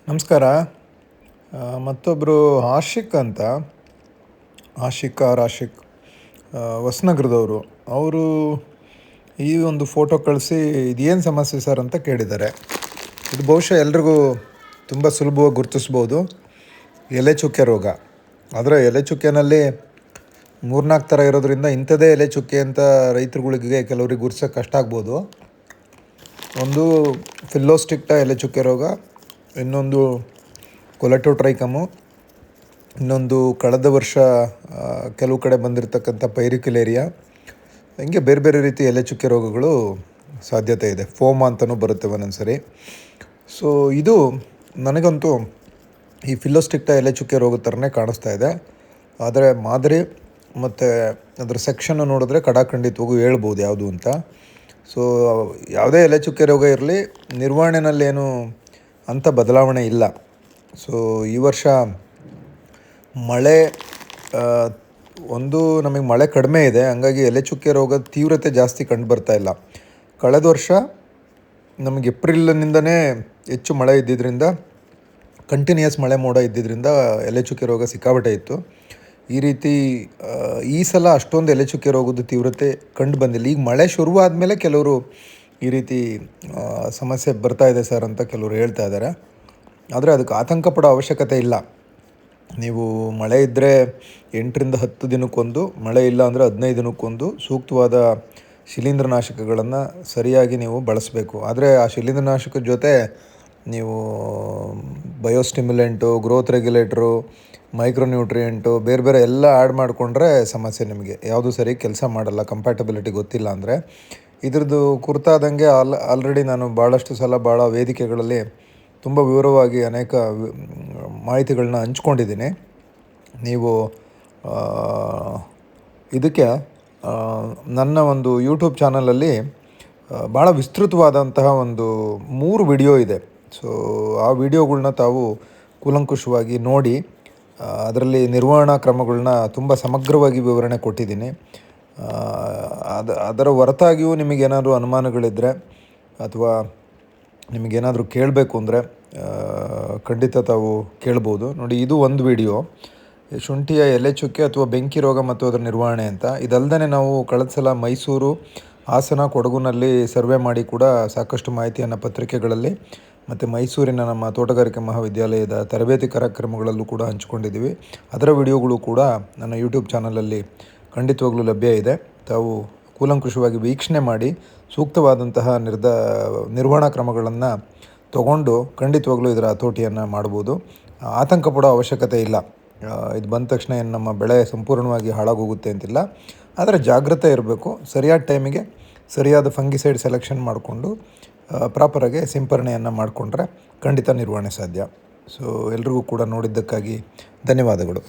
ನಮಸ್ಕಾರ. ಮತ್ತೊಬ್ಬರು ಆಶಿಕ್ ಅಂತ, ಆಶಿಕ್ ಹೊಸನಗರದವರು. ಅವರು ಈ ಒಂದು ಫೋಟೋ ಕಳಿಸಿ ಇದೇನು ಸಮಸ್ಯೆ ಸರ್ ಅಂತ ಕೇಳಿದ್ದಾರೆ. ಇದು ಬಹುಶಃ ಎಲ್ರಿಗೂ ತುಂಬ ಸುಲಭವಾಗಿ ಗುರುತಿಸ್ಬೋದು. ಎಲೆ ಚುಕ್ಕೆ ರೋಗ. ಆದರೆ ಎಲೆ ಚುಕ್ಕೆನಲ್ಲಿ 3-4 ಥರ ಇರೋದ್ರಿಂದ ಇಂಥದ್ದೇ ಎಲೆ ಚುಕ್ಕೆ ಅಂತ ರೈತರುಗಳಿಗೆ ಕೆಲವರಿಗೆ ಗುರ್ಸೋಕ್ಕೆ ಕಷ್ಟ ಆಗ್ಬೋದು. ಒಂದು ಫಿಲ್ಲೋಸ್ಟಿಕ್ಟಾ ಎಲೆ ಚುಕ್ಕೆ ರೋಗ, ಇನ್ನೊಂದು ಕೊಲೆಟೋಟ್ರೈಕಮು, ಇನ್ನೊಂದು ಕಳೆದ ವರ್ಷ ಕೆಲವು ಕಡೆ ಬಂದಿರತಕ್ಕಂಥ ಪೈರಿಕ್ಯುಲೇರಿಯಾ. ಹಿಂಗೆ ಬೇರೆ ಬೇರೆ ರೀತಿ ಎಲೆ ಚುಕ್ಕೆ ರೋಗಗಳು ಸಾಧ್ಯತೆ ಇದೆ. ಫೋಮಾ ಅಂತಲೂ ಬರುತ್ತೆ ಒಂದೊಂದು ಸರಿ. ಸೊ ಇದು ನನಗಂತೂ ಈ ಫಿಲ್ಲೋಸ್ಟಿಕ್ಟಾ ಎಲೆ ಚುಕ್ಕೆ ರೋಗದ ಥರನೇ ಕಾಣಿಸ್ತಾ ಇದೆ. ಆದರೆ ಮಾದರಿ ಮತ್ತು ಅದರ ಸೆಕ್ಷನ್ನು ನೋಡಿದ್ರೆ ಕಡಾಖಂಡಿತವಾಗೂ ಹೇಳ್ಬೋದು ಯಾವುದು ಅಂತ. ಸೊ ಯಾವುದೇ ಎಲೆ ಚುಕ್ಕೆ ರೋಗ ಇರಲಿ, ನಿರ್ವಹಣೆಯಲ್ಲೇನು ಅಂಥ ಬದಲಾವಣೆ ಇಲ್ಲ. ಸೊ ಈ ವರ್ಷ ಮಳೆ ನಮಗೆ ಮಳೆ ಕಡಿಮೆ ಇದೆ, ಹಂಗಾಗಿ ಎಲೆ ಚುಕ್ಕೆ ರೋಗದ ತೀವ್ರತೆ ಜಾಸ್ತಿ ಕಂಡು ಬರ್ತಾ ಇಲ್ಲ. ಕಳೆದ ವರ್ಷ ನಮಗೆ ಏಪ್ರಿಲ್ನಿಂದನೇ ಹೆಚ್ಚು ಮಳೆ ಇದ್ದಿದ್ದರಿಂದ, ಕಂಟಿನ್ಯೂಯಸ್ ಮಳೆ ಮೋಡ ಇದ್ದಿದ್ದರಿಂದ ಎಲೆ ಚುಕ್ಕೆ ರೋಗ ಸಿಕ್ಕಾಪಟ್ಟೆ ಇತ್ತು. ಈ ರೀತಿ ಈ ಸಲ ಅಷ್ಟೊಂದು ಎಲೆ ಚುಕ್ಕೆ ರೋಗದ ತೀವ್ರತೆ ಕಂಡು ಬಂದಿಲ್ಲ. ಈಗ ಮಳೆ ಶುರುವಾದ ಮೇಲೆ ಕೆಲವರು ಈ ರೀತಿ ಸಮಸ್ಯೆ ಬರ್ತಾ ಇದೆ ಸರ್ ಅಂತ ಕೆಲವರು ಹೇಳ್ತಾ ಇದ್ದಾರೆ. ಆದರೆ ಅದಕ್ಕೆ ಆತಂಕ ಪಡೋ ಅವಶ್ಯಕತೆ ಇಲ್ಲ. ನೀವು ಮಳೆ ಇದ್ದರೆ 8-10 ದಿನಕ್ಕೊಂದು, ಮಳೆ ಇಲ್ಲ ಅಂದರೆ 15 ದಿನಕ್ಕೊಂದು ಸೂಕ್ತವಾದ ಶಿಲೀಂಧ್ರನಾಶಕಗಳನ್ನು ಸರಿಯಾಗಿ ನೀವು ಬಳಸಬೇಕು. ಆದರೆ ಆ ಶಿಲೀಂಧ್ರನಾಶಕದ ಜೊತೆ ನೀವು ಬಯೋಸ್ಟಿಮ್ಯುಲೆಂಟು, ಗ್ರೋತ್ ರೆಗ್ಯುಲೇಟ್ರು, ಮೈಕ್ರೋನ್ಯೂಟ್ರಿಯೆಂಟು ಬೇರೆ ಬೇರೆ ಎಲ್ಲ ಆ್ಯಡ್ ಮಾಡಿಕೊಂಡ್ರೆ ಸಮಸ್ಯೆ. ನಿಮಗೆ ಯಾವುದು ಸರಿ ಕೆಲಸ ಮಾಡಲ್ಲ, ಕಂಪ್ಯಾಟಬಿಲಿಟಿ ಗೊತ್ತಿಲ್ಲ ಅಂದರೆ. ಇದ್ರದ್ದು ಕುರಿತಾದಂಗೆ ಆಲ್ರೆಡಿ ನಾನು ಭಾಳಷ್ಟು ಸಲ ಭಾಳ ವೇದಿಕೆಗಳಲ್ಲಿ ತುಂಬ ವಿವರವಾಗಿ ಅನೇಕ ಮಾಹಿತಿಗಳನ್ನ ಹಂಚ್ಕೊಂಡಿದ್ದೀನಿ. ನೀವು ಇದಕ್ಕೆ ನನ್ನ ಒಂದು ಯೂಟ್ಯೂಬ್ ಚಾನಲಲ್ಲಿ ಭಾಳ ವಿಸ್ತೃತವಾದಂತಹ ಒಂದು 3 ವಿಡಿಯೋ ಇದೆ. ಸೊ ಆ ವಿಡಿಯೋಗಳ್ನ ತಾವು ಕೂಲಂಕುಷವಾಗಿ ನೋಡಿ, ಅದರಲ್ಲಿ ನಿರ್ವಹಣಾ ಕ್ರಮಗಳನ್ನ ತುಂಬ ಸಮಗ್ರವಾಗಿ ವಿವರಣೆ ಕೊಟ್ಟಿದ್ದೀನಿ. ಅದರ ಹೊರತಾಗಿಯೂ ನಿಮಗೇನಾದರೂ ಅನುಮಾನಗಳಿದ್ದರೆ ಅಥವಾ ನಿಮಗೇನಾದರೂ ಕೇಳಬೇಕು ಅಂದರೆ ಖಂಡಿತ ತಾವು ಕೇಳ್ಬೋದು. ನೋಡಿ, ಇದು ಒಂದು ವಿಡಿಯೋ, ಶುಂಠಿಯ ಎಲೆ ಚುಕ್ಕೆ ಅಥವಾ ಬೆಂಕಿ ರೋಗ ಮತ್ತು ಅದರ ನಿರ್ವಹಣೆ ಅಂತ. ಇದಲ್ಲದೆ ನಾವು ಕಳೆದ ಸಲ ಮೈಸೂರು, ಹಾಸನ, ಕೊಡಗುನಲ್ಲಿ ಸರ್ವೆ ಮಾಡಿ ಕೂಡ ಸಾಕಷ್ಟು ಮಾಹಿತಿಯನ್ನು ಪತ್ರಿಕೆಗಳಲ್ಲಿ ಮತ್ತು ಮೈಸೂರಿನ ನಮ್ಮ ತೋಟಗಾರಿಕೆ ಮಹಾವಿದ್ಯಾಲಯದ ತರಬೇತಿ ಕಾರ್ಯಕ್ರಮಗಳಲ್ಲೂ ಕೂಡ ಹಂಚ್ಕೊಂಡಿದ್ದೀವಿ. ಅದರ ವಿಡಿಯೋಗಳು ಕೂಡ ನನ್ನ ಯೂಟ್ಯೂಬ್ ಚಾನಲಲ್ಲಿ ಖಂಡಿತವಾಗ್ಲೂ ಲಭ್ಯ ಇದೆ. ತಾವು ಕೂಲಂಕುಷವಾಗಿ ವೀಕ್ಷಣೆ ಮಾಡಿ ಸೂಕ್ತವಾದಂತಹ ನಿರ್ವಹಣಾ ಕ್ರಮಗಳನ್ನು ತಗೊಂಡು ಖಂಡಿತವಾಗ್ಲೂ ಇದರ ಹತೋಟಿಯನ್ನು ಮಾಡ್ಬೋದು. ಆತಂಕ ಪಡೋ ಅವಶ್ಯಕತೆ ಇಲ್ಲ. ಇದು ಬಂದ ತಕ್ಷಣ ಏನು ನಮ್ಮ ಬೆಳೆ ಸಂಪೂರ್ಣವಾಗಿ ಹಾಳಾಗೋಗುತ್ತೆ ಅಂತಿಲ್ಲ. ಆದರೆ ಜಾಗ್ರತೆ ಇರಬೇಕು. ಸರಿಯಾದ ಟೈಮಿಗೆ ಸರಿಯಾದ ಫಂಗಿಸೈಡ್ ಸೆಲೆಕ್ಷನ್ ಮಾಡಿಕೊಂಡು ಪ್ರಾಪರಾಗಿ ಸಿಂಪರಣೆಯನ್ನು ಮಾಡಿಕೊಂಡ್ರೆ ಖಂಡಿತ ನಿರ್ವಹಣೆ ಸಾಧ್ಯ. ಸೊ ಎಲ್ರಿಗೂ ಕೂಡ ನೋಡಿದ್ದಕ್ಕಾಗಿ ಧನ್ಯವಾದಗಳು.